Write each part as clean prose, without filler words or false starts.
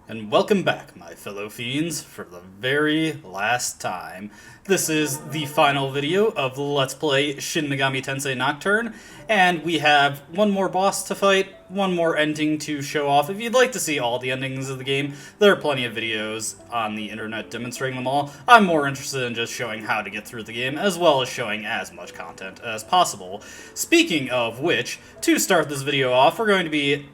And welcome back, my fellow fiends, for the very last time. This is the final video of the Let's Play Shin Megami Tensei Nocturne, and we have one more boss to fight, one more ending to show off. If you'd like to see all the endings of the game, there are plenty of videos on the internet demonstrating them all. I'm more interested in just showing how to get through the game, as well as showing as much content as possible. Speaking of which, to start this video off, we're going to be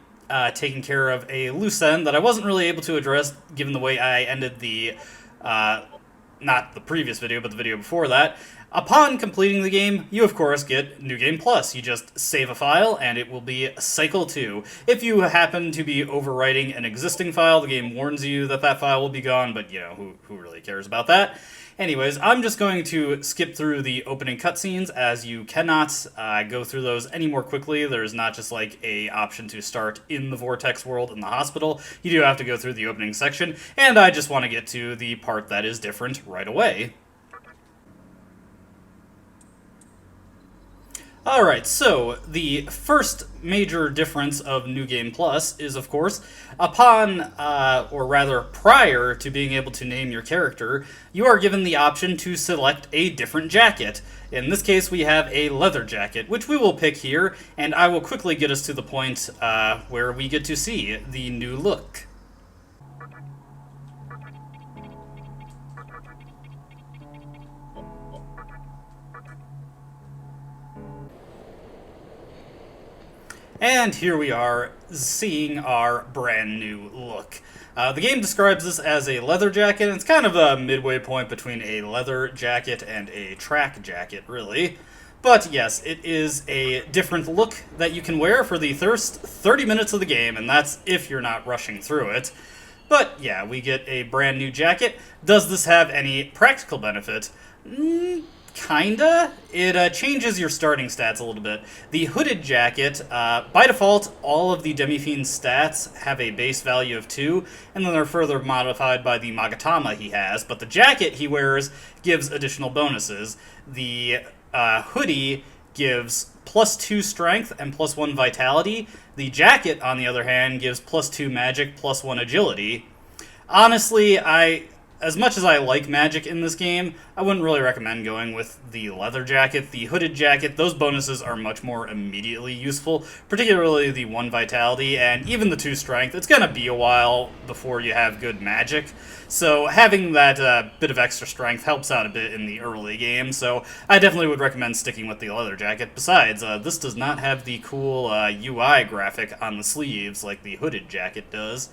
taking care of a loose end that I wasn't really able to address given the way I ended the, not the previous video, but the video before that. Upon completing the game, you of course get New Game Plus. You just save a file, and it will be Cycle 2. If you happen to be overwriting an existing file, the game warns you that that file will be gone, but, you know, who really cares about that? Anyways, I'm just going to skip through the opening cutscenes, as you cannot go through those any more quickly. There's not just like a option to start in the Vortex world in the hospital. You do have to go through the opening section, and I just want to get to the part that is different right away. Alright, so the first major difference of New Game Plus is, of course, upon, or rather prior to being able to name your character, you are given the option to select a different jacket. In this case, we have a leather jacket, which we will pick here, and I will quickly get us to the point where we get to see the new look. And here we are, seeing our brand new look. The game describes this as a leather jacket, and it's kind of a midway point between a leather jacket and a track jacket, really. But yes, it is a different look that you can wear for the first 30 minutes of the game, and that's if you're not rushing through it. But yeah, we get a brand new jacket. Does this have any practical benefit? Kinda. It changes your starting stats a little bit. The hooded jacket, by default, all of the Demi-Fiend's stats have a base value of 2, and then they're further modified by the Magatama he has, but the jacket he wears gives additional bonuses. The hoodie gives +2 strength and +1 vitality. The jacket, on the other hand, gives +2 magic, +1 agility. Honestly, as much as I like magic in this game, I wouldn't really recommend going with the leather jacket. The hooded jacket, those bonuses are much more immediately useful, particularly the 1 vitality, and even the 2 strength. It's gonna be a while before you have good magic, so having that bit of extra strength helps out a bit in the early game, so I definitely would recommend sticking with the leather jacket. Besides, this does not have the cool UI graphic on the sleeves like the hooded jacket does.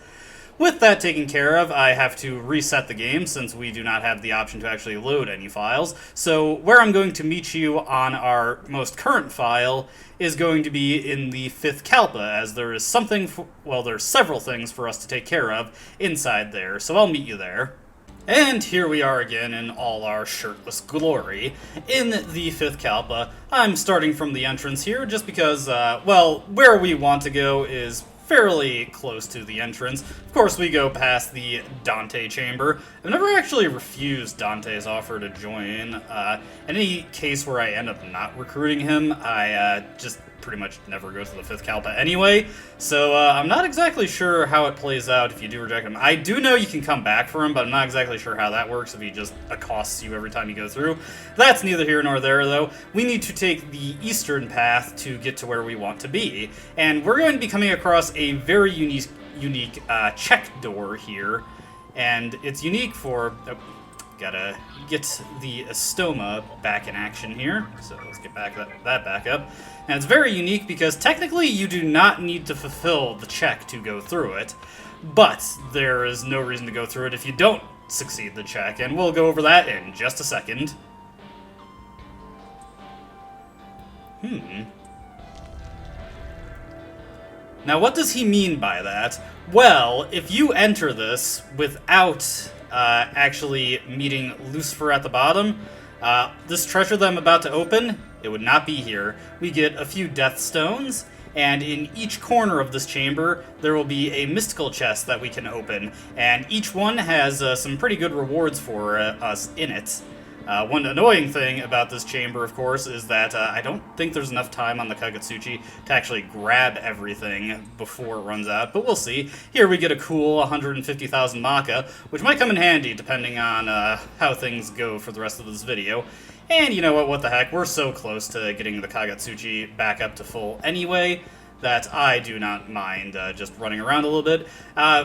With that taken care of, I have to reset the game since we do not have the option to actually load any files. So where I'm going to meet you on our most current file is going to be in the 5th Kalpa, as there is there's several things for us to take care of inside there, so I'll meet you there. And here we are again in all our shirtless glory. In the 5th Kalpa, I'm starting from the entrance here just because, well, where we want to go is fairly close to the entrance. Of course, we go past the Dante chamber. I've never actually refused Dante's offer to join. In any case where I end up not recruiting him, I just pretty much never go to the 5th Kalpa anyway, so I'm not exactly sure how it plays out if you do reject him. I do know you can come back for him, but I'm not exactly sure how that works if he just accosts you every time you go through. That's neither here nor there, though. We need to take the eastern path to get to where we want to be, and we're going to be coming across a very unique check door here, and it's unique for... gotta get the Estoma back in action here, so let's get that back up. And it's very unique because technically you do not need to fulfill the check to go through it, but there is no reason to go through it if you don't succeed the check, and we'll go over that in just a second. Now what does he mean by that? Well, if you enter this without actually meeting Lucifer at the bottom, this treasure that I'm about to open, it would not be here. We get a few death stones, and in each corner of this chamber, there will be a mystical chest that we can open, and each one has some pretty good rewards for us in it. One annoying thing about this chamber, of course, is that I don't think there's enough time on the Kagetsuchi to actually grab everything before it runs out, but we'll see. Here we get a cool 150,000 Maka, which might come in handy depending on how things go for the rest of this video. And you know what the heck, we're so close to getting the Kagetsuchi back up to full anyway, that I do not mind just running around a little bit.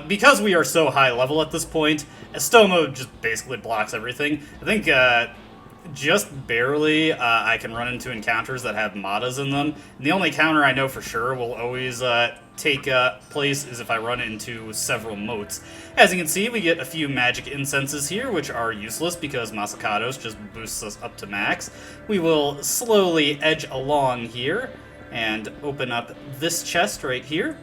Because we are so high level at this point, Estoma just basically blocks everything. I think just barely I can run into encounters that have Madas in them. And the only counter I know for sure will always take place is if I run into several motes. As you can see, we get a few magic incenses here, which are useless because Masakados just boosts us up to max. We will slowly edge along here and open up this chest right here.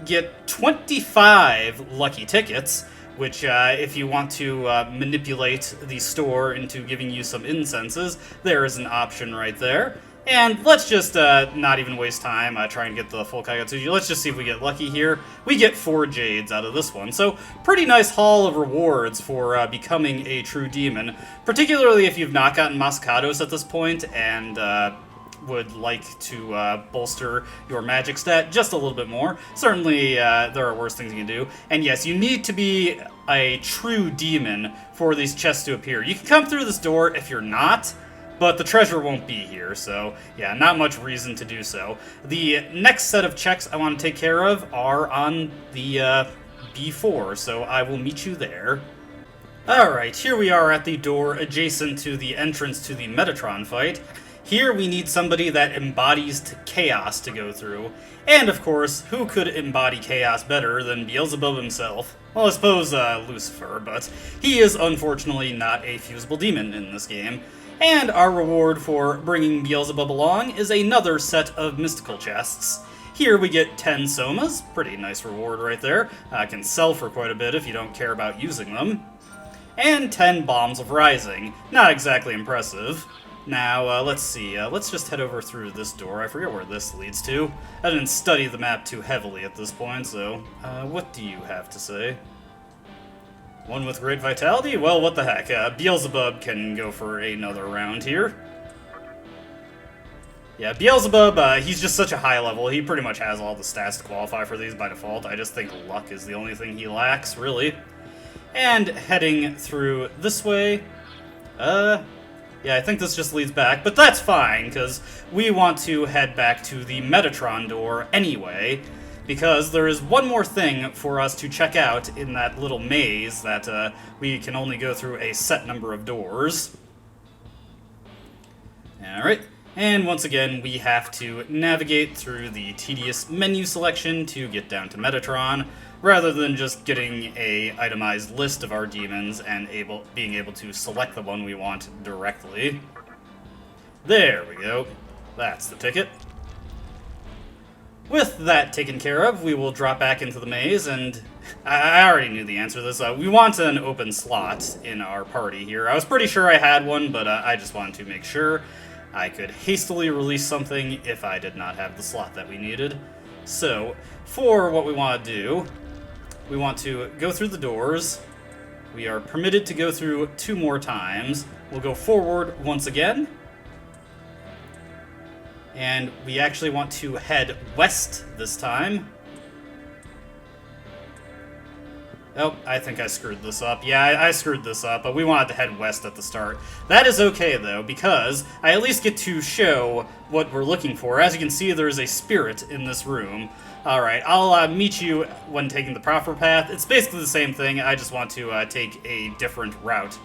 Get 25 lucky tickets, which if you want to manipulate the store into giving you some incenses, there is an option right there. And let's just not even waste time trying to get the full Kagetsuchi. Let's just see if we get lucky here. We get 4 Jades out of this one, so pretty nice haul of rewards for becoming a true demon, particularly if you've not gotten Masakados at this point and would like to bolster your magic stat just a little bit more. Certainly, there are worse things you can do. And yes, you need to be a true demon for these chests to appear. You can come through this door if you're not, but the treasure won't be here, so yeah, not much reason to do so. The next set of checks I want to take care of are on the B4, so I will meet you there. Alright, here we are at the door adjacent to the entrance to the Metatron fight. Here we need somebody that embodies chaos to go through. And of course, who could embody chaos better than Beelzebub himself? Well, I suppose Lucifer, but he is unfortunately not a fusible demon in this game. And our reward for bringing Beelzebub along is another set of mystical chests. Here we get 10 Somas, pretty nice reward right there. Can sell for quite a bit if you don't care about using them. And 10 Bombs of Rising, not exactly impressive. Now, let's see, let's just head over through this door. I forget where this leads to. I didn't study the map too heavily at this point, so, what do you have to say? One with great vitality? Well, what the heck, Beelzebub can go for another round here. Yeah, Beelzebub, he's just such a high level, he pretty much has all the stats to qualify for these by default. I just think luck is the only thing he lacks, really. And heading through this way, yeah, I think this just leads back, but that's fine, because we want to head back to the Metatron door anyway, because there is one more thing for us to check out in that little maze that we can only go through a set number of doors. Alright, and once again, we have to navigate through the tedious menu selection to get down to Metatron, rather than just getting a itemized list of our demons and being able to select the one we want directly. There we go. That's the ticket. With that taken care of, we will drop back into the maze, and I already knew the answer to this. We want an open slot in our party here. I was pretty sure I had one, but I just wanted to make sure I could hastily release something if I did not have the slot that we needed. So, for what we want to do, we want to go through the doors. We are permitted to go through 2 more times. We'll go forward once again. And we actually want to head west this time. Oh, I think I screwed this up. Yeah, I screwed this up, but we wanted to head west at the start. That is okay, though, because I at least get to show what we're looking for. As you can see, there is a spirit in this room. Alright, I'll meet you when taking the proper path. It's basically the same thing, I just want to take a different route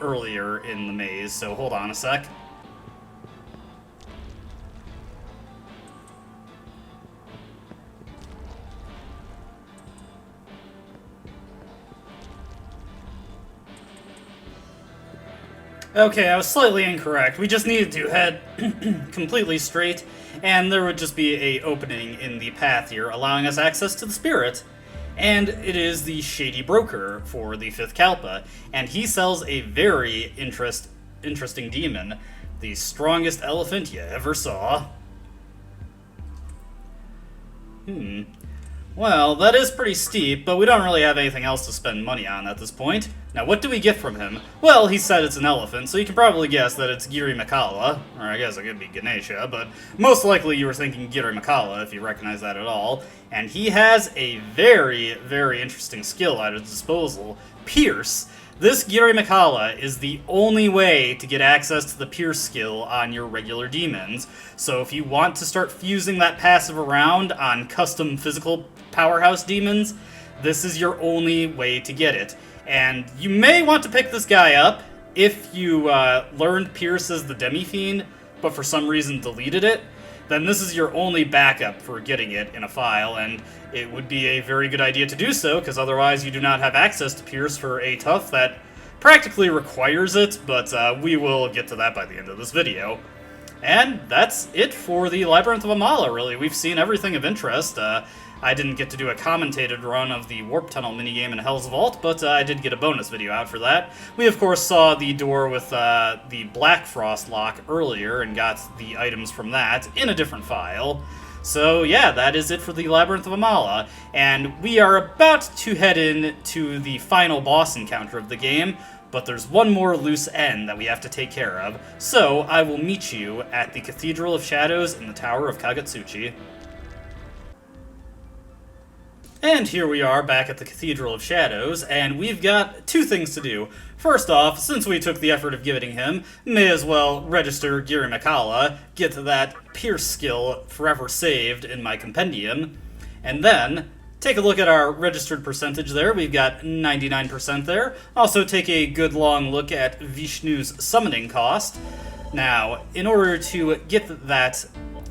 earlier in the maze, so hold on a sec. Okay, I was slightly incorrect. We just needed to head completely straight, and there would just be an opening in the path here, allowing us access to the spirit. And it is the Shady Broker for the 5th Kalpa, and he sells a very interesting demon, the strongest elephant you ever saw. Well, that is pretty steep, but we don't really have anything else to spend money on at this point. Now, what do we get from him? Well, he said it's an elephant, so you can probably guess that it's Giri Makala, or I guess it could be Ganesha, but most likely you were thinking Giri Makala if you recognize that at all. And he has a very, very interesting skill at his disposal, Pierce. This Giri Makala is the only way to get access to the Pierce skill on your regular demons. So if you want to start fusing that passive around on custom physical powerhouse demons, this is your only way to get it. And you may want to pick this guy up if you learned Pierce as the Demi-Fiend, but for some reason deleted it. Then this is your only backup for getting it in a file, and it would be a very good idea to do so, because otherwise you do not have access to Pierce for a tough that practically requires it, but we will get to that by the end of this video. And that's it for the Labyrinth of Amala, really. We've seen everything of interest. I didn't get to do a commentated run of the Warp Tunnel minigame in Hell's Vault, but I did get a bonus video out for that. We, of course, saw the door with the Black Frost lock earlier and got the items from that in a different file. So, yeah, that is it for the Labyrinth of Amala, and we are about to head in to the final boss encounter of the game, but there's one more loose end that we have to take care of, so I will meet you at the Cathedral of Shadows in the Tower of Kagetsuchi. And here we are back at the Cathedral of Shadows, and we've got two things to do. First off, since we took the effort of giving him, may as well register Giri Makala, get that Pierce skill forever saved in my compendium, and then take a look at our registered percentage there. We've got 99% there. Also take a good long look at Vishnu's summoning cost. Now, in order to get that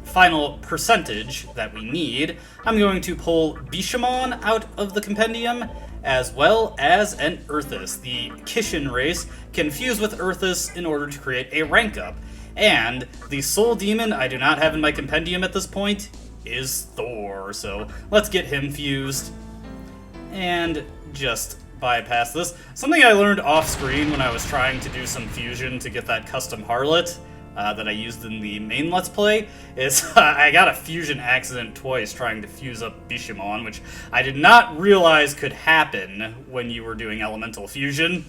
final percentage that we need, I'm going to pull Bishamon out of the compendium, as well as an Earthus. The Kishin race can fuse with Earthus in order to create a rank up. And the Soul Demon I do not have in my compendium at this point is Thor, so let's get him fused. And just bypass this. Something I learned off-screen when I was trying to do some fusion to get that custom Harlot that I used in the main Let's Play is I got a fusion accident twice trying to fuse up Bishamon, which I did not realize could happen when you were doing elemental fusion.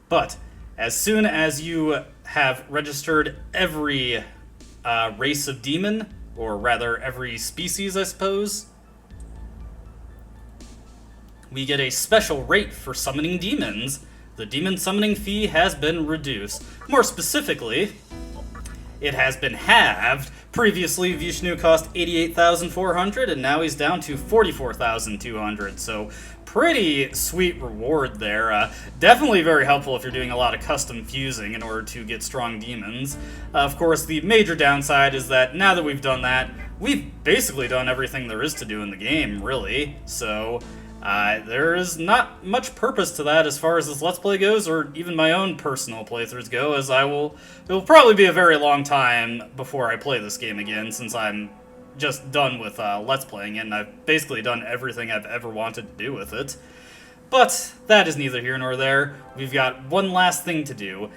But as soon as you have registered every race of demon, or rather every species, I suppose, we get a special rate for summoning demons. The demon summoning fee has been reduced. More specifically, it has been halved. Previously, Vishnu cost 88,400, and now he's down to 44,200, so pretty sweet reward there. Definitely very helpful if you're doing a lot of custom fusing in order to get strong demons. Of course, the major downside is that now that we've done that, we've basically done everything there is to do in the game, really, so there is not much purpose to that as far as this Let's Play goes, or even my own personal playthroughs go, as it will probably be a very long time before I play this game again, since I'm just done with Let's Playing it, and I've basically done everything I've ever wanted to do with it. But that is neither here nor there. We've got one last thing to do.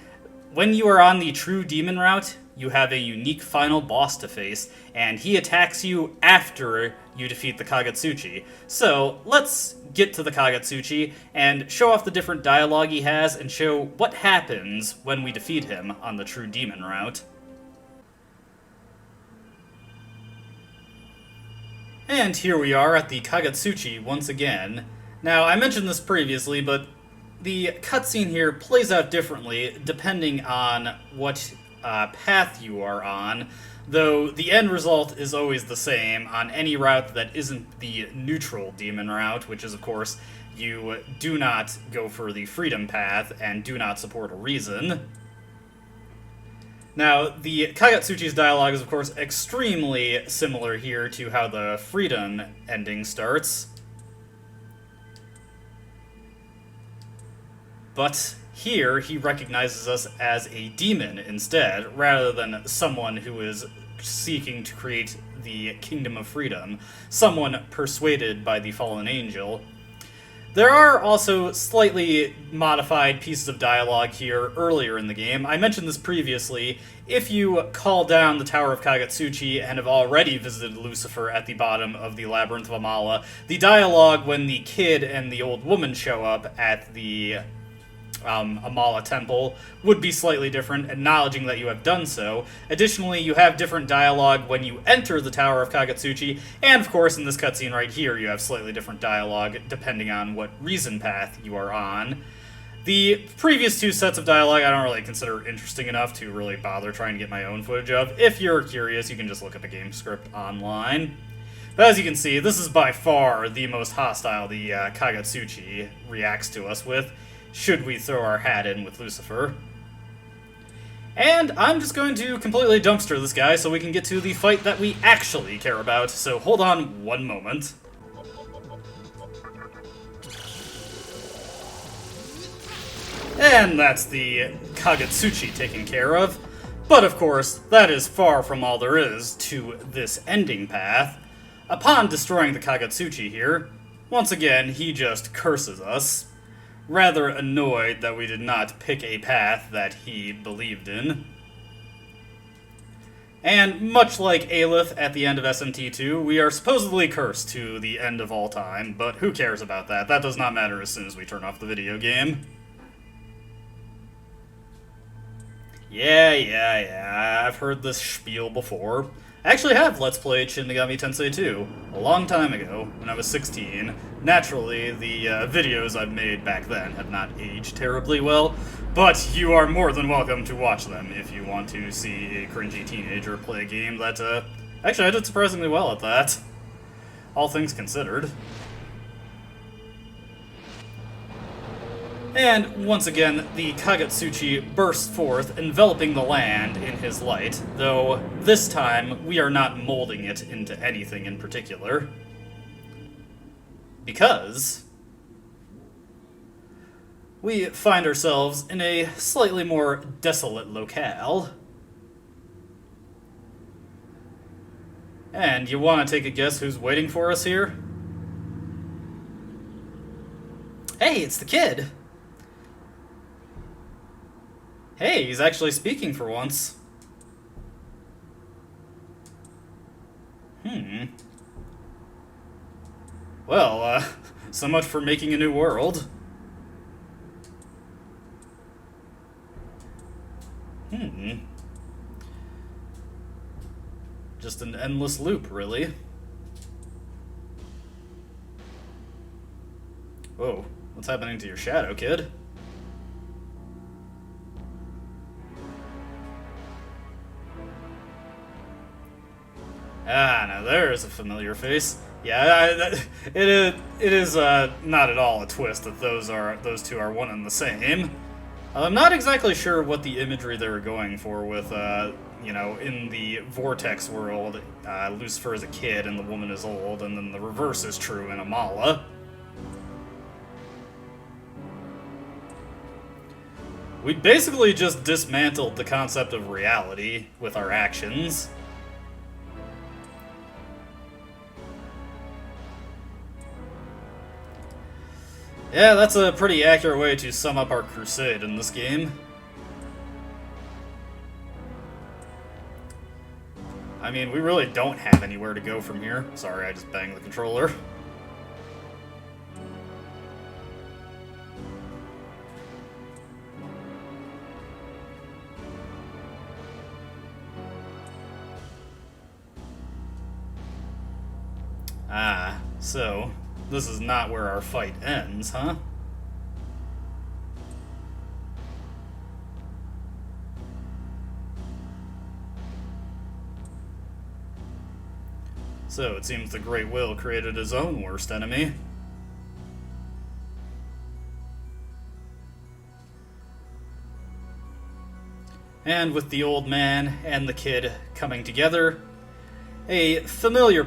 When you are on the true demon route, you have a unique final boss to face, and he attacks you after you defeat the Kagetsuchi. So let's get to the Kagetsuchi and show off the different dialogue he has and show what happens when we defeat him on the true demon route. And here we are at the Kagetsuchi once again. Now, I mentioned this previously, but the cutscene here plays out differently depending on what path you are on, though the end result is always the same on any route that isn't the neutral demon route, which is, of course, you do not go for the freedom path and do not support a reason. Now, the Kagetsuchi's dialogue is, of course, extremely similar here to how the freedom ending starts. But here, he recognizes us as a demon instead, rather than someone who is seeking to create the Kingdom of Freedom, someone persuaded by the fallen angel. There are also slightly modified pieces of dialogue here earlier in the game. I mentioned this previously. If you call down the Tower of Kagetsuchi and have already visited Lucifer at the bottom of the Labyrinth of Amala, the dialogue when the kid and the old woman show up at the Amala Temple would be slightly different, acknowledging that you have done so. Additionally, you have different dialogue when you enter the Tower of Kagetsuchi, and of course in this cutscene right here you have slightly different dialogue depending on what reason path you are on. The previous two sets of dialogue I don't really consider interesting enough to really bother trying to get my own footage of. If you're curious, you can just look up a game script online. But as you can see, this is by far the most hostile the Kagetsuchi reacts to us with, should we throw our hat in with Lucifer. And I'm just going to completely dumpster this guy so we can get to the fight that we actually care about, so hold on one moment. And that's the Kagetsuchi taken care of. But of course, that is far from all there is to this ending path. Upon destroying the Kagetsuchi here, once again, he just curses us. Rather annoyed that we did not pick a path that he believed in. And much like Aleph at the end of SMT2, we are supposedly cursed to the end of all time, but who cares about that? That does not matter as soon as we turn off the video game. Yeah, I've heard this spiel before. I actually have Let's Played Shin Megami Tensei 2, a long time ago, when I was 16. Naturally, the videos I've made back then have not aged terribly well, but you are more than welcome to watch them if you want to see a cringy teenager play a game that, actually I did surprisingly well at that, all things considered. And, once again, the Kagetsuchi bursts forth, enveloping the land in his light, though this time we are not molding it into anything in particular. Because we find ourselves in a slightly more desolate locale. And you want to take a guess who's waiting for us here? Hey, it's the kid! Hey, he's actually speaking for once. Well, so much for making a new world. Just an endless loop, really. Whoa, what's happening to your shadow, kid? Ah, now there's a familiar face. Yeah, it is not at all a twist that those two are one and the same. I'm not exactly sure what the imagery they were going for with, you know, in the Vortex world, Lucifer is a kid and the woman is old, and then the reverse is true in Amala. We basically just dismantled the concept of reality with our actions. Yeah, that's a pretty accurate way to sum up our crusade in this game. I mean, we really don't have anywhere to go from here. Sorry, I just banged the controller. Ah, so this is not where our fight ends, huh? So it seems the Great Will created his own worst enemy. And with the old man and the kid coming together, a familiar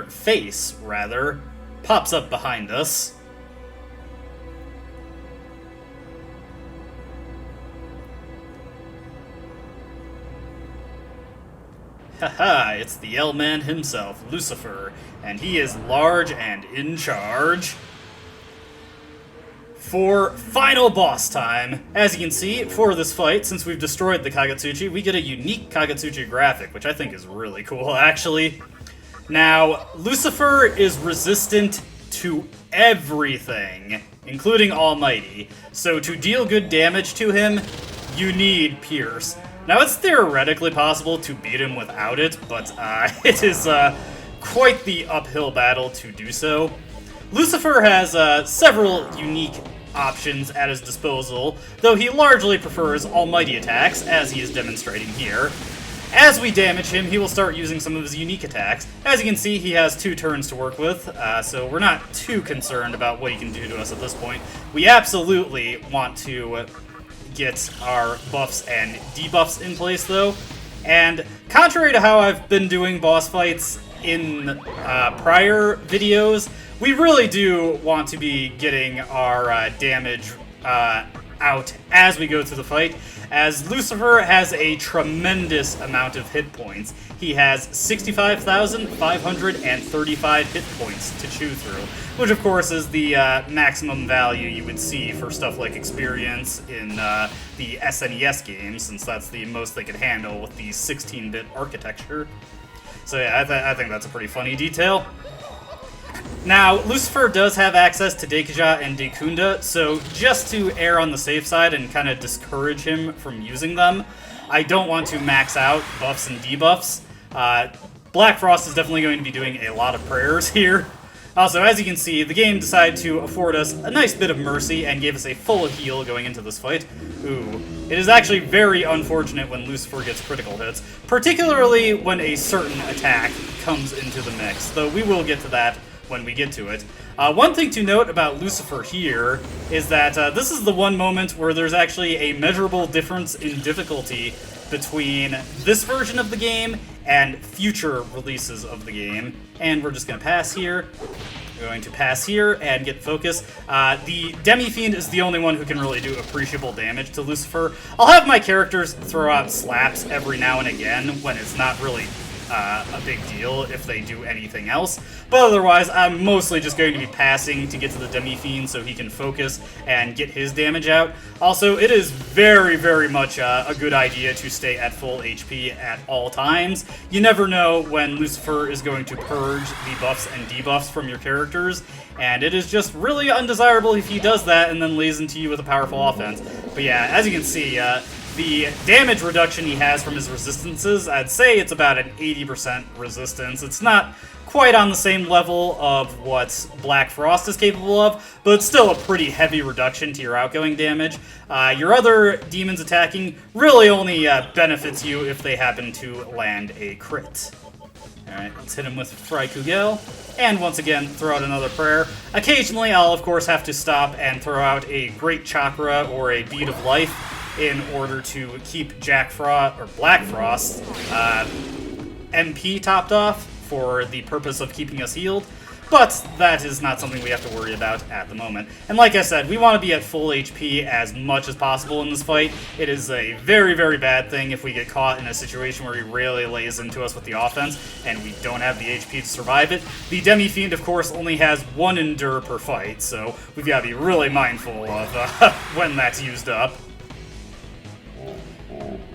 face, pops up behind us. Haha, it's the L-Man himself, Lucifer, and he is large and in charge. for final boss time. As you can see, for this fight, since we've destroyed the Kagetsuchi, we get a unique Kagetsuchi graphic, which I think is really cool, actually. Now, Lucifer is resistant to everything, including Almighty. So to deal good damage to him, you need Pierce. Now, it's theoretically possible to beat him without it, but it is quite the uphill battle to do so. Lucifer has several unique options at his disposal, though he largely prefers Almighty attacks, as he is demonstrating here. As we damage him, he will start using some of his unique attacks. As you can see, he has 2 turns to work with, so we're not too concerned about what he can do to us at this point. We absolutely want to get our buffs and debuffs in place, though. And contrary to how I've been doing boss fights in prior videos, we really do want to be getting our damage out as we go through the fight, as Lucifer has a tremendous amount of hit points. He has 65,535 hit points to chew through, which of course is the maximum value you would see for stuff like experience in the SNES games, since that's the most they could handle with the 16-bit architecture. So yeah, I think that's a pretty funny detail. Now, Lucifer does have access to Deikuja and Deikunda, so just to err on the safe side and kind of discourage him from using them, I don't want to max out buffs and debuffs. Black Frost is definitely going to be doing a lot of prayers here. Also, as you can see, the game decided to afford us a nice bit of mercy and gave us a full heal going into this fight. Ooh. It is actually very unfortunate when Lucifer gets critical hits, particularly when a certain attack comes into the mix, though we will get to that when we get to it. One thing to note about Lucifer here is that this is the one moment where there's actually a measurable difference in difficulty between this version of the game and future releases of the game. And we're just going to pass here. We're going to pass here and get focus. The Demi-Fiend is the only one who can really do appreciable damage to Lucifer. I'll have my characters throw out slaps every now and again when it's not really a big deal if they do anything else, but otherwise I'm mostly just going to be passing to get to the Demi-Fiend so he can focus and get his damage out. Also, it is very, very much a good idea to stay at full HP at all times. You never know when Lucifer is going to purge the buffs and debuffs from your characters, and it is just really undesirable if he does that and then lays into you with a powerful offense. But yeah, as you can see, the damage reduction he has from his resistances, I'd say it's about an 80% resistance. It's not quite on the same level of what Black Frost is capable of, but it's still a pretty heavy reduction to your outgoing damage. Your other demons attacking really only benefits you if they happen to land a crit. Alright, let's hit him with Fry Kugel, and once again, throw out another prayer. Occasionally, I'll of course have to stop and throw out a Great Chakra or a Bead of Life in order to keep Black Frost MP topped off for the purpose of keeping us healed, but that is not something we have to worry about at the moment. And like I said, we want to be at full HP as much as possible in this fight. It is a very, very bad thing if we get caught in a situation where he really lays into us with the offense and we don't have the HP to survive it. The Demi-Fiend, of course, only has 1 Endure per fight, so we've got to be really mindful of when that's used up.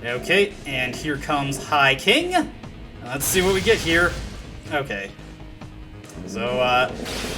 Okay, and here comes High King. Let's see what we get here. Okay. So,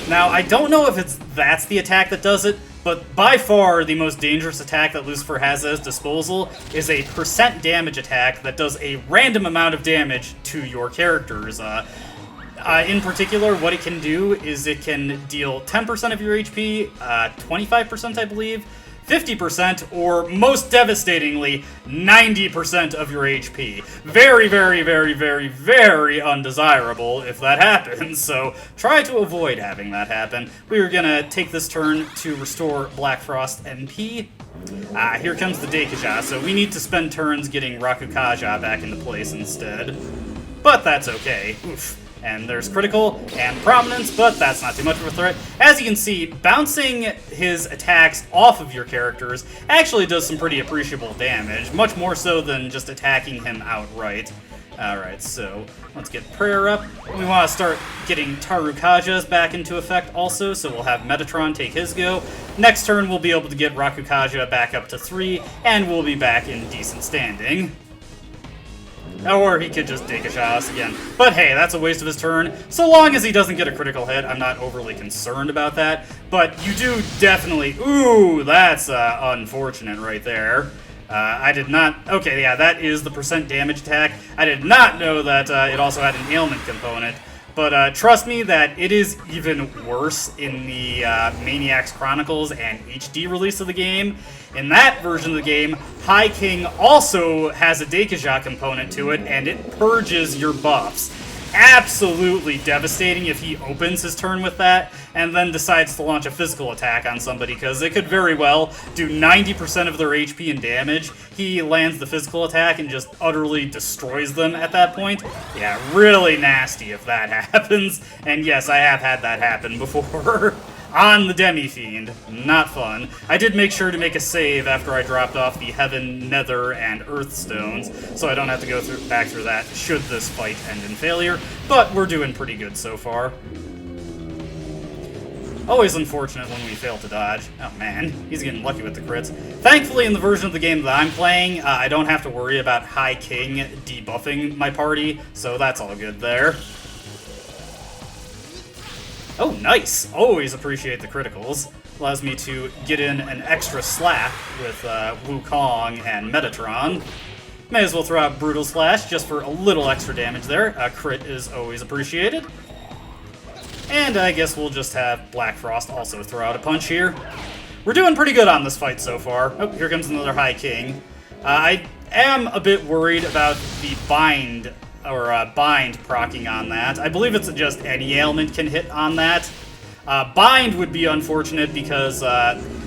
now I don't know if that's the attack that does it, but by far the most dangerous attack that Lucifer has at his disposal is a % damage attack that does a random amount of damage to your characters. In particular, what it can do is it can deal 10% of your HP, 25% I believe, 50%, or most devastatingly, 90% of your HP. Very, very, very, very, very undesirable if that happens, so try to avoid having that happen. We are gonna take this turn to restore Black Frost MP. Here comes the Deikuja, so we need to spend turns getting Rakukaja back into place instead. But that's okay. Oof. And there's critical and prominence, but that's not too much of a threat. As you can see, bouncing his attacks off of your characters actually does some pretty appreciable damage, much more so than just attacking him outright. Alright, so let's get prayer up. We want to start getting Tarukajas back into effect also, so we'll have Metatron take his go. Next turn, we'll be able to get Rakukaja back up to 3, and we'll be back in decent standing. Or he could just Deikasha us again. But hey, that's a waste of his turn. So long as he doesn't get a critical hit, I'm not overly concerned about that. But you do definitely... Ooh, that's unfortunate right there. I did not... Okay, yeah, that is the percent damage attack. I did not know that it also had an ailment component. But trust me that it is even worse in the Maniacs Chronicles and HD release of the game. In that version of the game, High King also has a Deikasha component to it, and it purges your buffs. Absolutely devastating if he opens his turn with that, and then decides to launch a physical attack on somebody, because it could very well do 90% of their HP and damage. He lands the physical attack and just utterly destroys them at that point. Yeah, really nasty if that happens. And yes, I have had that happen before. On the Demi-Fiend. Not fun. I did make sure to make a save after I dropped off the Heaven, Nether, and Earth Stones, so I don't have to go back through that should this fight end in failure, but we're doing pretty good so far. Always unfortunate when we fail to dodge. Oh man, he's getting lucky with the crits. Thankfully, in the version of the game that I'm playing, I don't have to worry about High King debuffing my party, so that's all good there. Oh, nice! Always appreciate the criticals. Allows me to get in an extra slap with Wukong and Metatron. May as well throw out Brutal Slash just for a little extra damage there. A crit is always appreciated. And I guess we'll just have Black Frost also throw out a punch here. We're doing pretty good on this fight so far. Oh, here comes another High King. I am a bit worried about the bind procking on that. I believe it's just any ailment can hit on that. Bind would be unfortunate because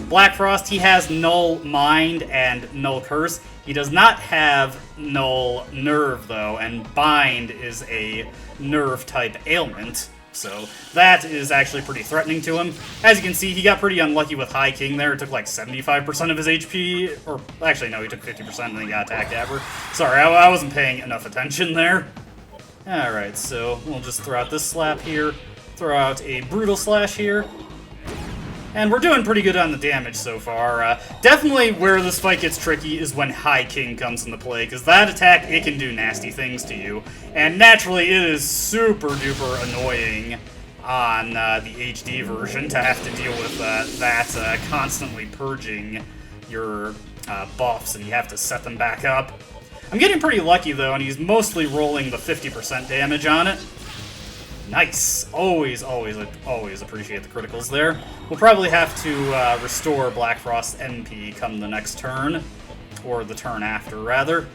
Black Frost, he has Null Mind and Null Curse. He does not have Null Nerve, though, and Bind is a Nerve-type ailment. So that is actually pretty threatening to him. As you can see, he got pretty unlucky with High King there. It took like 75% of his HP, or actually no, he took 50% and then he got attacked ever. Sorry, I wasn't paying enough attention there. Alright, so we'll just throw out this slap here, throw out a Brutal Slash here. And we're doing pretty good on the damage so far. Definitely where this fight gets tricky is when High King comes into play, because that attack, it can do nasty things to you. And naturally, it is super duper annoying on the HD version to have to deal with that constantly purging your buffs, and you have to set them back up. I'm getting pretty lucky, though, and he's mostly rolling the 50% damage on it. Nice. Always appreciate the criticals there. We'll probably have to restore Black Frost MP come the next turn, or the turn after, rather.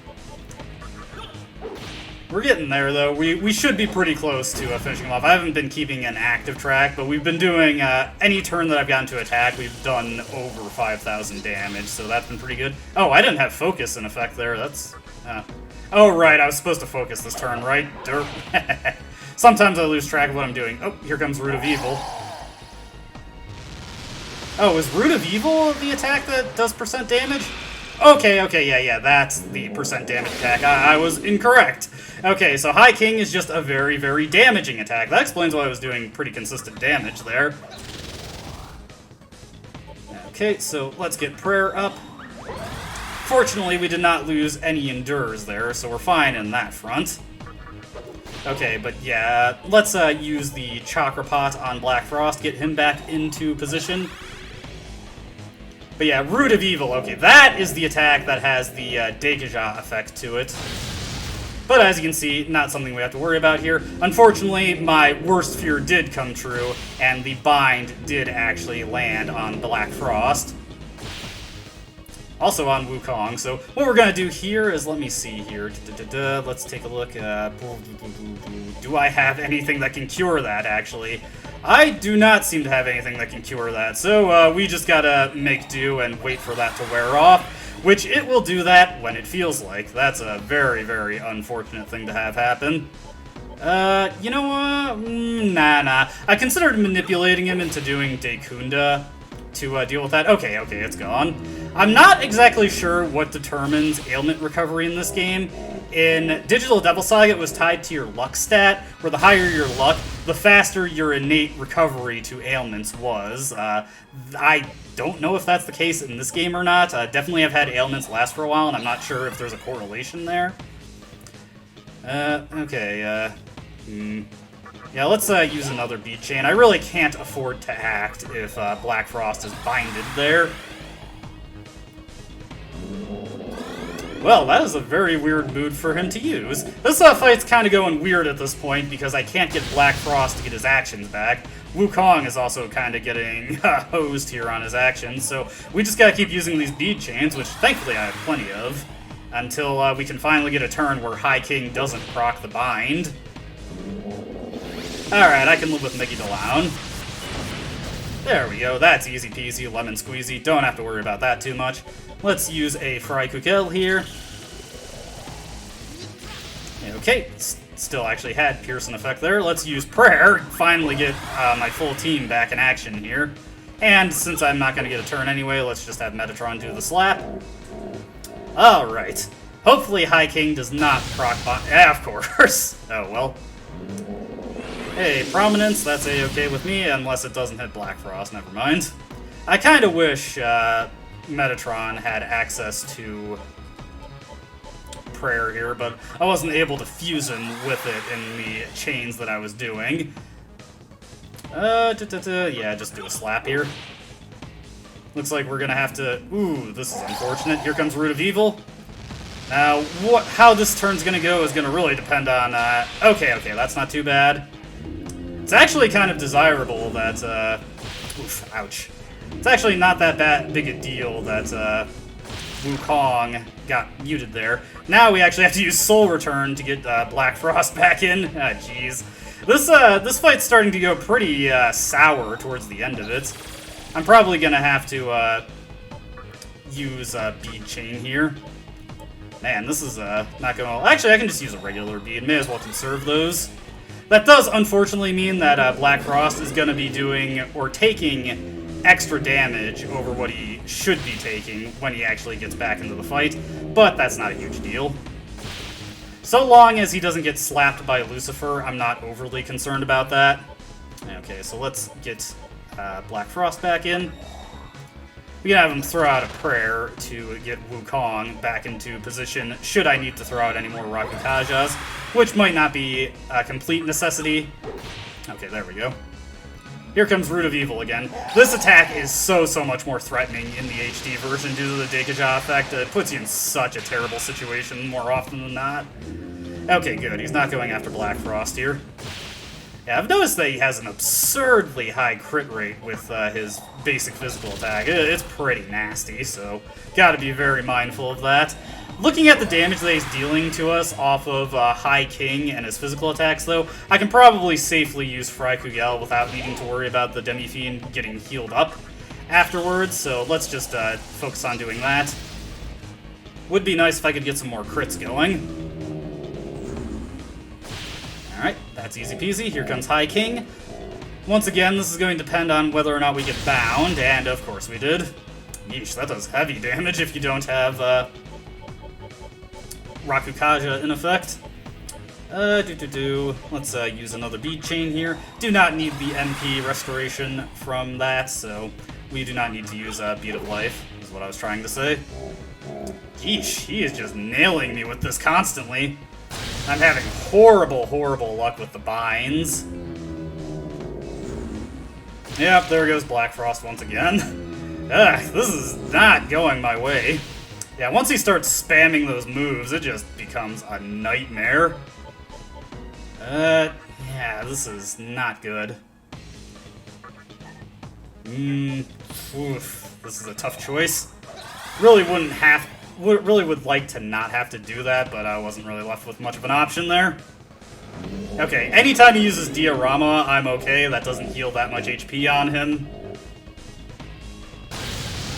We're getting there, though. We should be pretty close to finishing him off. I haven't been keeping an active track, but we've been doing any turn that I've gotten to attack, we've done over 5,000 damage, so that's been pretty good. Oh, I didn't have focus in effect there. That's... Oh, right, I was supposed to focus this turn, right? Derp. Sometimes I lose track of what I'm doing. Oh, here comes Root of Evil. Oh, is Root of Evil the attack that does percent damage? Okay, yeah, that's the percent damage attack. I was incorrect. Okay, so High King is just a very, very damaging attack. That explains why I was doing pretty consistent damage there. Okay, so let's get Prayer up. Fortunately, we did not lose any Endures there, so we're fine in that front. Okay, but yeah, let's use the Chakra Pot on Black Frost, get him back into position. But yeah, Root of Evil, okay, that is the attack that has the Deikasha effect to it. But as you can see, not something we have to worry about here. Unfortunately, my worst fear did come true, and the Bind did actually land on Black Frost. Also on Wukong. So what we're going to do here is, let me see here. Let's take a look. Do I have anything that can cure that, actually? I do not seem to have anything that can cure that. So we just got to make do and wait for that to wear off, which it will do that when it feels like. That's a very, very unfortunate thing to have happen. You know what? Nah. I considered manipulating him into doing Dekunda to deal with that. Okay, it's gone. I'm not exactly sure what determines ailment recovery in this game. In Digital Devil Saga, it was tied to your luck stat, where the higher your luck, the faster your innate recovery to ailments was. I don't know if that's the case in this game or not. Definitely have had ailments last for a while, and I'm not sure if there's a correlation there. Okay, yeah, let's use another bead chain. I really can't afford to act if Black Frost is binded there. Well, that is a very weird mood for him to use. This fight's kind of going weird at this point because I can't get Black Frost to get his actions back. Wukong is also kind of getting hosed here on his actions, so we just gotta keep using these bead chains, which thankfully I have plenty of, until we can finally get a turn where High King doesn't proc the bind. Alright, I can live with Mickey Dalown. There we go, that's easy peasy, lemon squeezy, don't have to worry about that too much. Let's use a Fry Kukel here. Okay, still actually had Pearson effect there. Let's use Prayer, finally get my full team back in action here. And since I'm not going to get a turn anyway, let's just have Metatron do the slap. Alright. Hopefully High King does not proc bot. Yeah, of course. Oh, well. Hey, Prominence, that's A-okay with me, unless it doesn't hit Black Frost, never mind. I kind of wish Metatron had access to Prayer here, but I wasn't able to fuse him with it in the chains that I was doing. Yeah, just do a slap here. Looks like we're gonna have to... Ooh, this is unfortunate. Here comes Root of Evil. Now, how this turn's gonna go is gonna really depend on... Okay, that's not too bad. It's actually kind of desirable that... Oof, ouch. It's actually not that big a deal that Wukong got muted there. Now we actually have to use Soul Return to get Black Frost back in. Ah, jeez. This fight's starting to go pretty sour towards the end of it. I'm probably gonna have to use Bead Chain here. Man, this is not going well. Actually, I can just use a regular bead. May as well conserve those. That does unfortunately mean that Black Frost is gonna be doing or taking extra damage over what he should be taking when he actually gets back into the fight, but that's not a huge deal. So long as he doesn't get slapped by Lucifer, I'm not overly concerned about that. Okay, so let's get Black Frost back in. We can have him throw out a prayer to get Wukong back into position should I need to throw out any more Rakukajas, which might not be a complete necessity. Okay, there we go. Here comes Root of Evil again. This attack is so much more threatening in the HD version due to the Deikaja effect. It puts you in such a terrible situation more often than not. Okay, good. He's not going after Black Frost here. Yeah, I've noticed that he has an absurdly high crit rate with his basic physical attack. It's pretty nasty, so gotta be very mindful of that. Looking at the damage that he's dealing to us off of High King and his physical attacks, though, I can probably safely use Fry Kugel without needing to worry about the Demi-Fiend getting healed up afterwards, so let's just focus on doing that. Would be nice if I could get some more crits going. Alright, that's easy peasy. Here comes High King. Once again, this is going to depend on whether or not we get bound, and of course we did. Yeesh, that does heavy damage if you don't have... Rakukaja in effect. Let's use another bead chain here. Do not need the MP restoration from that, so we do not need to use Bead of Life, is what I was trying to say. Yeesh, he is just nailing me with this constantly. I'm having horrible luck with the binds. Yep, there goes Black Frost once again. This is not going my way. Yeah, once he starts spamming those moves, it just becomes a nightmare. Yeah, this is not good. Oof, this is a tough choice. Really would like to not have to do that, but I wasn't really left with much of an option there. Okay, anytime he uses Diorama, I'm okay. That doesn't heal that much HP on him.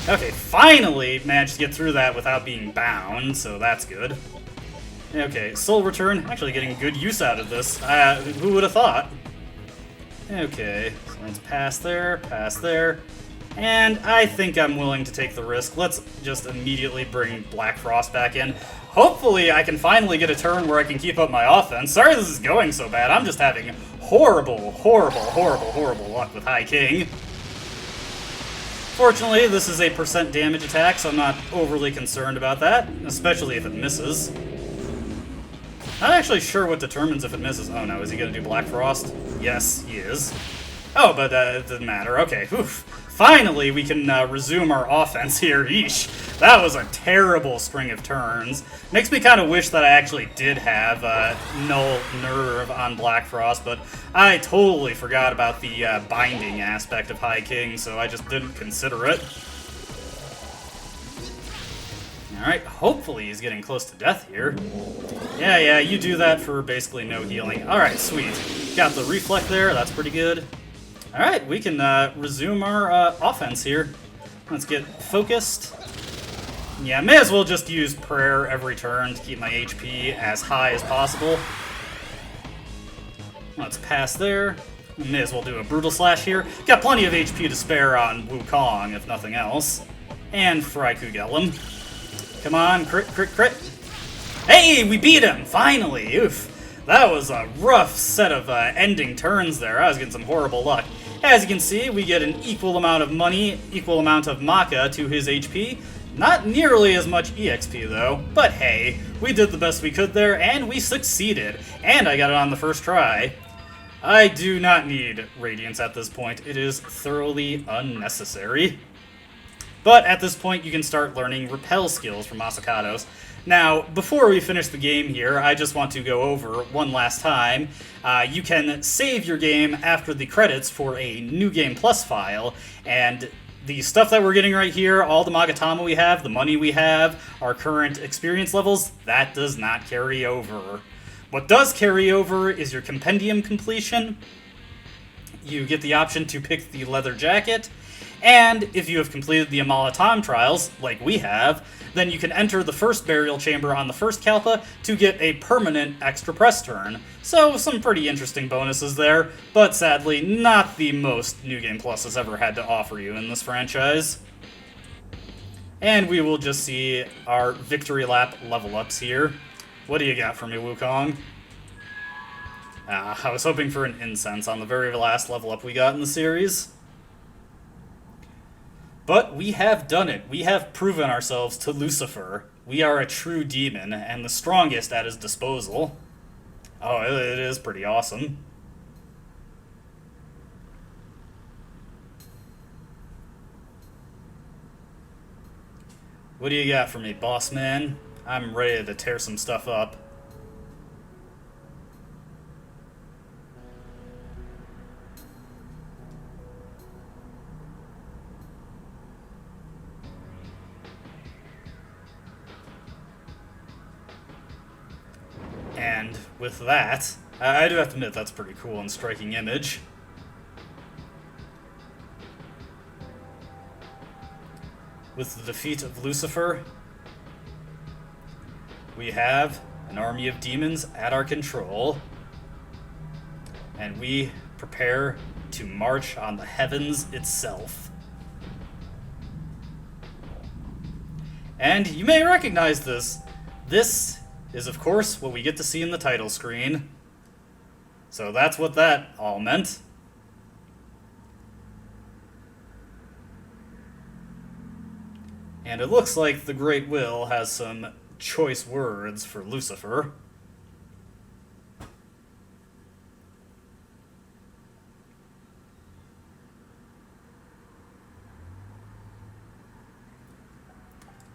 Okay, finally managed to get through that without being bound, so that's good. Okay, Soul Return, actually getting good use out of this. Who would have thought? Okay, so let's pass there, and I think I'm willing to take the risk. Let's just immediately bring Black Frost back in. hopefully I can finally get a turn where I can keep up my offense. Sorry this is going so bad. I'm just having horrible luck with High King. Fortunately, this is a % damage attack, so I'm not overly concerned about that, especially if it misses. Not actually sure what determines if it misses. Oh no, is he gonna do Black Frost? Yes, he is. Oh, but it doesn't matter. Okay, oof. Finally, we can resume our offense here. Yeesh. That was a terrible string of turns. Makes me kind of wish that I actually did have Null Nerve on Black Frost, but I totally forgot about the binding aspect of High King, so I just didn't consider it. Alright, hopefully he's getting close to death here. Yeah, you do that for basically no healing. Alright, sweet. Got the reflect there, that's pretty good. Alright, we can resume our offense here. Let's get focused. Yeah, may as well just use prayer every turn to keep my HP as high as possible. Let's pass there. May as well do a Brutal Slash here. Got plenty of HP to spare on Wukong, if nothing else. And Frykugellum. Come on, crit. Hey, we beat him! Finally! Oof. That was a rough set of ending turns there. I was getting some horrible luck. As you can see, we get an equal amount of money, equal amount of Maka to his HP. Not nearly as much EXP though, but hey, we did the best we could there, and we succeeded. And I got it on the first try. I do not need Radiance at this point. It is thoroughly unnecessary. But at this point, you can start learning Repel skills from Masakatos. Now, before we finish the game here, I just want to go over one last time. You can save your game after the credits for a New Game Plus file, and the stuff that we're getting right here, all the Magatama we have, the money we have, our current experience levels, that does not carry over. What does carry over is your compendium completion. You get the option to pick the leather jacket, and if you have completed the Amalatam trials, like we have, then you can enter the first burial chamber on the first Kalpa to get a permanent extra press turn. So some pretty interesting bonuses there, but sadly not the most New Game Plus has ever had to offer you in this franchise. And we will just see our victory lap level ups here. What do you got for me, Wukong? I was hoping for an incense on the very last level up we got in the series. But we have done it. We have proven ourselves to Lucifer. We are a true demon, and the strongest at his disposal. Oh, it is pretty awesome. What do you got for me, boss man? I'm ready to tear some stuff up. And with that, I do have to admit that's a pretty cool and striking image. With the defeat of Lucifer, we have an army of demons at our control, and we prepare to march on the heavens itself. And you may recognize this. This is, of course, what we get to see in the title screen. So that's what that all meant. And it looks like the Great Will has some choice words for Lucifer.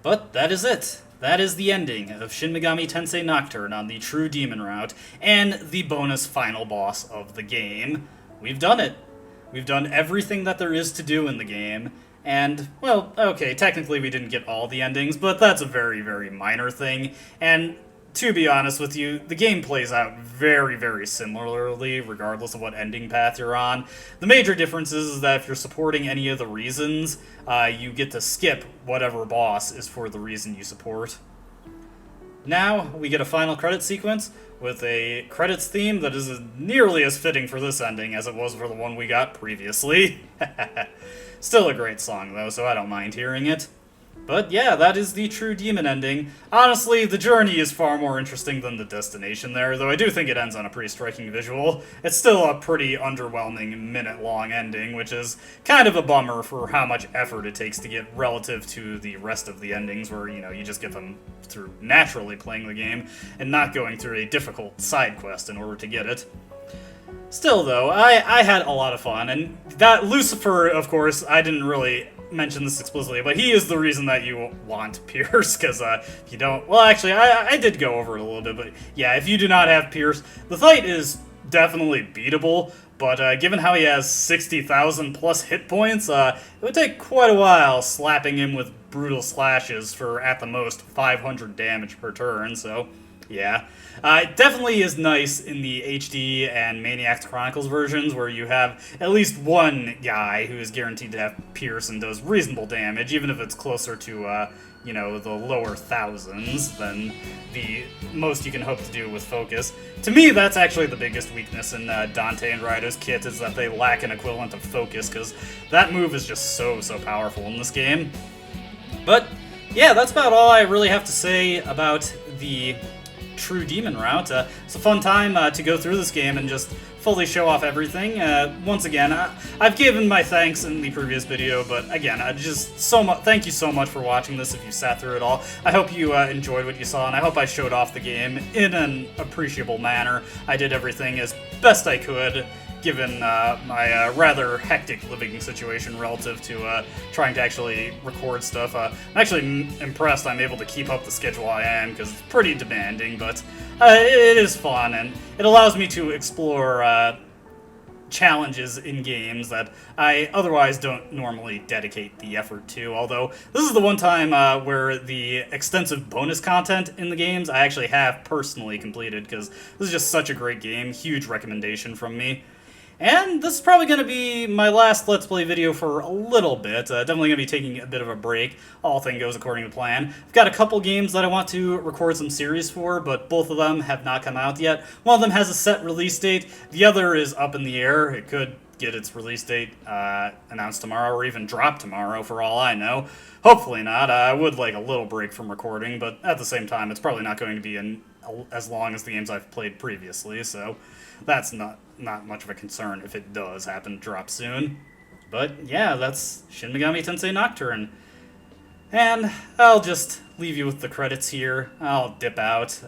But that is it. That is the ending of Shin Megami Tensei Nocturne on the True Demon route, and the bonus final boss of the game. We've done it. We've done everything that there is to do in the game, and, well, okay, technically we didn't get all the endings, but that's a very, very minor thing, and to be honest with you, the game plays out very, very similarly, regardless of what ending path you're on. The major difference is that if you're supporting any of the reasons, you get to skip whatever boss is for the reason you support. Now, we get a final credit sequence with a credits theme that is nearly as fitting for this ending as it was for the one we got previously. Still a great song, though, so I don't mind hearing it. But yeah, that is the true demon ending. Honestly, the journey is far more interesting than the destination there, though I do think it ends on a pretty striking visual. It's still a pretty underwhelming minute-long ending, which is kind of a bummer for how much effort it takes to get relative to the rest of the endings, where, you know, you just get them through naturally playing the game and not going through a difficult side quest in order to get it. Still, though, I had a lot of fun, and that Lucifer, of course, I didn't really mention this explicitly, but he is the reason that you want Pierce, because if you don't... Well, actually, I did go over it a little bit, but yeah, if you do not have Pierce, the fight is definitely beatable, but given how he has 60,000 plus hit points, it would take quite a while slapping him with brutal slashes for, at the most, 500 damage per turn, so... yeah. It definitely is nice in the HD and Maniacs Chronicles versions where you have at least one guy who is guaranteed to have Pierce and does reasonable damage, even if it's closer to, you know, the lower thousands than the most you can hope to do with Focus. To me, that's actually the biggest weakness in Dante and Raido's kit, is that they lack an equivalent of Focus, because that move is just so powerful in this game. But, yeah, that's about all I really have to say about the true demon route. It's a fun time to go through this game and just fully show off everything. Once again, I've given my thanks in the previous video, but again, thank you so much for watching this if you sat through it all. I hope you enjoyed what you saw, and I hope I showed off the game in an appreciable manner. I did everything as best I could, given my rather hectic living situation relative to trying to actually record stuff. I'm actually impressed I'm able to keep up the schedule I am, because it's pretty demanding, but it is fun, and it allows me to explore challenges in games that I otherwise don't normally dedicate the effort to, although this is the one time where the extensive bonus content in the games I actually have personally completed, because this is just such a great game. Huge recommendation from me. And this is probably going to be my last Let's Play video for a little bit. Definitely going to be taking a bit of a break. All things goes according to plan. I've got a couple games that I want to record some series for, but both of them have not come out yet. One of them has a set release date. The other is up in the air. It could get its release date announced tomorrow, or even drop tomorrow for all I know. Hopefully not. I would like a little break from recording, but at the same time, it's probably not going to be as long as the games I've played previously, so that's not much of a concern if it does happen to drop soon. But yeah, that's Shin Megami Tensei Nocturne. And I'll just leave you with the credits here. I'll dip out,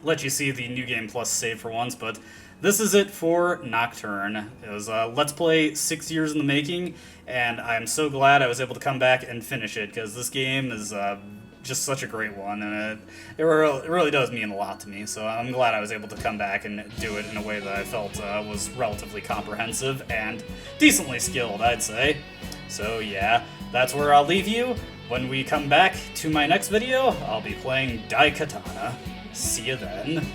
let you see the New Game Plus save for once, but this is it for Nocturne. It was a Let's Play 6 years in the making, and I'm so glad I was able to come back and finish it, because this game is just such a great one, and it really does mean a lot to me, so I'm glad I was able to come back and do it in a way that I felt was relatively comprehensive and decently skilled, I'd say. So yeah, that's where I'll leave you. When we come back to my next video, I'll be playing Daikatana. See you then.